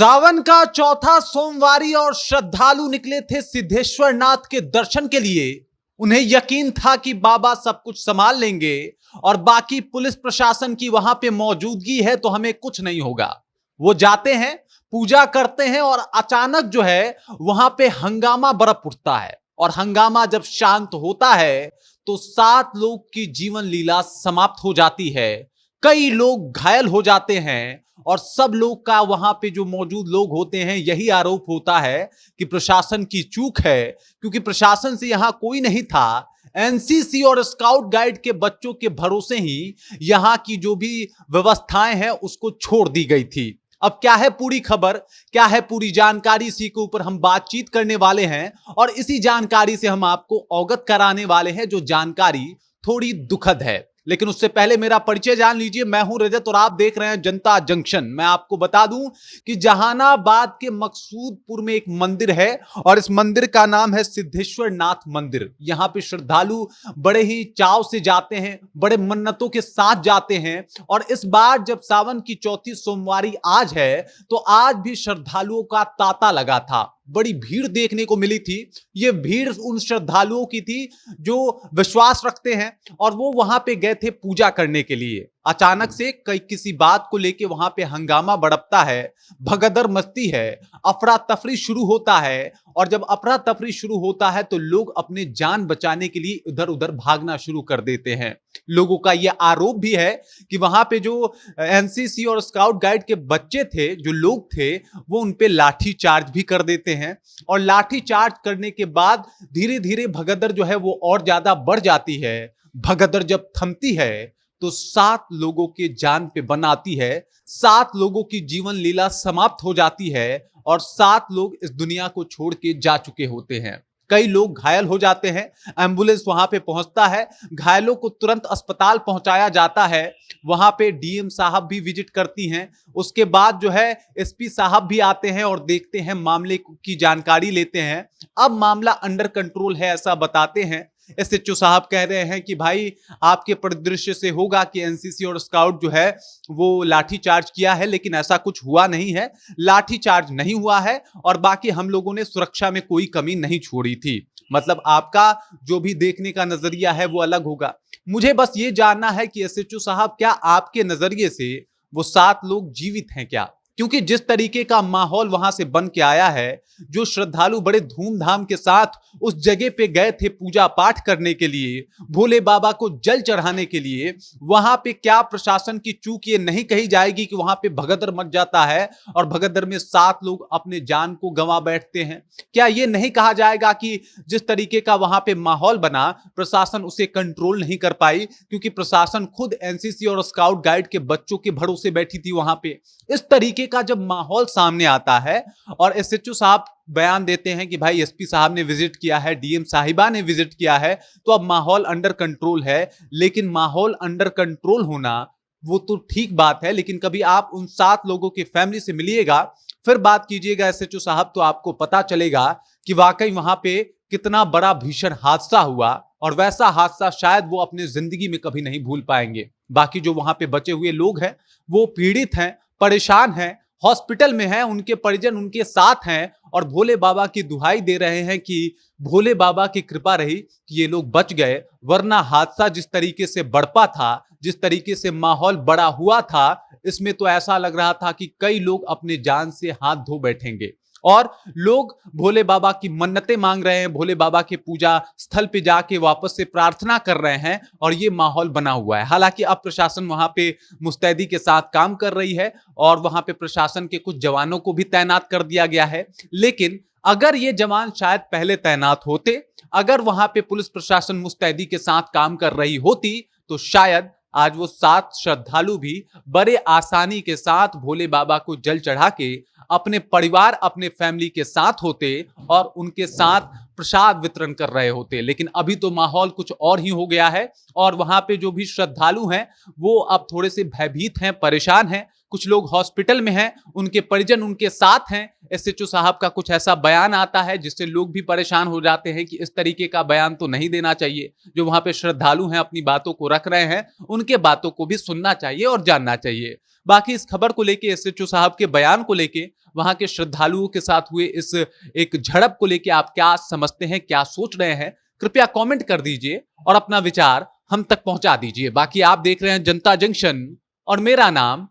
सावन का चौथा सोमवारी और श्रद्धालु निकले थे सिद्धेश्वर नाथ के दर्शन के लिए। उन्हें यकीन था कि बाबा सब कुछ संभाल लेंगे और बाकी पुलिस प्रशासन की वहां पे मौजूदगी है तो हमें कुछ नहीं होगा। वो जाते हैं, पूजा करते हैं और अचानक जो है वहां पे हंगामा बरप उठता है और हंगामा जब शांत होता है तो 7 लोग की जीवन लीला समाप्त हो जाती है। कई लोग घायल हो जाते हैं और सब लोग का वहां पे जो मौजूद लोग होते हैं यही आरोप होता है कि प्रशासन की चूक है, क्योंकि प्रशासन से यहां कोई नहीं था। एनसीसी और स्काउट गाइड के बच्चों के भरोसे ही यहां की जो भी व्यवस्थाएं हैं उसको छोड़ दी गई थी। अब क्या है पूरी खबर, क्या है पूरी जानकारी, इसी के ऊपर हम बातचीत करने वाले हैं और इसी जानकारी से हम आपको अवगत कराने वाले हैं, जो जानकारी थोड़ी दुखद है। लेकिन उससे पहले मेरा परिचय जान लीजिए। मैं हूं रजत और आप देख रहे हैं जनता जंक्शन। मैं आपको बता दूं कि जहानाबाद के मकसूदपुर में एक मंदिर है और इस मंदिर का नाम है सिद्धेश्वर नाथ मंदिर। यहां पे श्रद्धालु बड़े ही चाव से जाते हैं, बड़े मन्नतों के साथ जाते हैं। और इस बार जब सावन की चौथी सोमवारी आज है तो आज भी श्रद्धालुओं का तांता लगा था। बड़ी भीड़ देखने को मिली थी। ये भीड़ उन श्रद्धालुओं की थी जो विश्वास रखते हैं और वो वहां पे गए थे पूजा करने के लिए। अचानक से किसी बात को लेके वहां पे हंगामा बढ़ता है, भगदड़ मचती है, अफरा तफरी शुरू होता है। और जब अफरा तफरी शुरू होता है तो लोग अपने जान बचाने के लिए इधर उधर भागना शुरू कर देते हैं। लोगों का यह आरोप भी है कि वहां पे जो एनसीसी और स्काउट गाइड के बच्चे थे, जो लोग थे, वो उन पे लाठी चार्ज भी कर देते हैं। और लाठी चार्ज करने के बाद धीरे धीरे भगदड़ जो है वो और ज्यादा बढ़ जाती है। भगदड़ जब थमती है तो 7 लोगों के जान पे बनाती है, 7 लोगों की जीवन लीला समाप्त हो जाती है और 7 लोग इस दुनिया को छोड़ के जा चुके होते हैं। कई लोग घायल हो जाते हैं, एम्बुलेंस वहां पे पहुंचता है, घायलों को तुरंत अस्पताल पहुंचाया जाता है। वहां पे डीएम साहब भी विजिट करती हैं। उसके बाद जो है एसपी साहब भी आते हैं और देखते हैं, मामले की जानकारी लेते हैं। अब मामला अंडर कंट्रोल है ऐसा बताते हैं। एसएचओ साहब कह रहे हैं कि भाई आपके परिदृश्य से होगा कि एनसीसी और स्काउट जो है वो लाठी चार्ज किया है, लेकिन ऐसा कुछ हुआ नहीं है। लाठी चार्ज नहीं हुआ है और बाकी हम लोगों ने सुरक्षा में कोई कमी नहीं छोड़ी थी। मतलब आपका जो भी देखने का नजरिया है वो अलग होगा। मुझे बस ये जानना है कि एसएचओ साहब, क्या आपके नजरिए से वो 7 लोग जीवित हैं क्या? क्योंकि जिस तरीके का माहौल वहां से बन के आया है, जो श्रद्धालु बड़े धूमधाम के साथ उस जगह पे गए थे पूजा पाठ करने के लिए, भोले बाबा को जल चढ़ाने के लिए, वहां पे क्या प्रशासन की चूक ये नहीं कही जाएगी कि वहां पे भगदड़ मच जाता है और भगदड़ में 7 लोग अपने जान को गंवा बैठते हैं? क्या ये नहीं कहा जाएगा कि जिस तरीके का वहां पे माहौल बना, प्रशासन उसे कंट्रोल नहीं कर पाई, क्योंकि प्रशासन खुद एनसीसी और स्काउट गाइड के बच्चों के भरोसे बैठी थी वहां पे। इस तरीके का जब माहौल सामने आता है और एसएचओ साहब बयान देते हैं कि भाई एसपी साहब ने विजिट किया है, डीएम साहिबा ने विजिट किया है, तो अब माहौल अंडर कंट्रोल है। लेकिन माहौल अंडर कंट्रोल होना वो तो ठीक बात है, लेकिन कभी आप उन 7 लोगों की फैमिली से मिलिएगा, फिर बात कीजिएगा एसएचओ साहब, तो आपको पता चलेगा कि वाकई वहां पे कितना बड़ा भीषण हादसा हुआ और वैसा हादसा शायद वो अपने जिंदगी में कभी नहीं भूल पाएंगे। बाकी जो वहां पे बचे हुए लोग हैं वो पीड़ित हैं, परेशान हैं, हॉस्पिटल में हैं, उनके परिजन उनके साथ हैं और भोले बाबा की दुहाई दे रहे हैं कि भोले बाबा की कृपा रही कि ये लोग बच गए, वरना हादसा जिस तरीके से बढ़पा था, जिस तरीके से माहौल बड़ा हुआ था, इसमें तो ऐसा लग रहा था कि कई लोग अपने जान से हाथ धो बैठेंगे। और लोग भोले बाबा की मन्नतें मांग रहे हैं, भोले बाबा के पूजा स्थल पे जाके वापस से प्रार्थना कर रहे हैं और ये माहौल बना हुआ है। हालांकि अब प्रशासन वहां पे मुस्तैदी के साथ काम कर रही है और वहां पे प्रशासन के कुछ जवानों को भी तैनात कर दिया गया है। लेकिन अगर ये जवान शायद पहले तैनात होते, अगर वहां पे पुलिस प्रशासन मुस्तैदी के साथ काम कर रही होती, तो शायद आज वो 7 श्रद्धालु भी बड़े आसानी के साथ भोले बाबा को जल चढ़ा के अपने परिवार, अपने फैमिली के साथ होते और उनके साथ प्रसाद वितरण कर रहे होते। लेकिन अभी तो माहौल कुछ और ही हो गया है और वहां पे जो भी श्रद्धालु हैं वो अब थोड़े से भयभीत हैं, परेशान हैं। कुछ लोग हॉस्पिटल में हैं, उनके परिजन उनके साथ हैं, एसएचओ साहब का कुछ ऐसा बयान आता है जिससे लोग भी परेशान हो जाते हैं कि इस तरीके का बयान तो नहीं देना चाहिए। जो वहां पे श्रद्धालु हैं अपनी बातों को रख रहे हैं, उनके बातों को भी सुनना चाहिए और जानना चाहिए। बाकी इस खबर को लेके, एसएचओ साहब के बयान को लेके, वहां के श्रद्धालुओं के साथ हुए इस एक झड़प को लेके आप क्या समझते हैं, क्या सोच रहे हैं? कृपया कमेंट कर दीजिए और अपना विचार हम तक पहुंचा दीजिए। बाकी आप देख रहे हैं जनता जंक्शन और मेरा नाम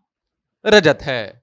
रजत है।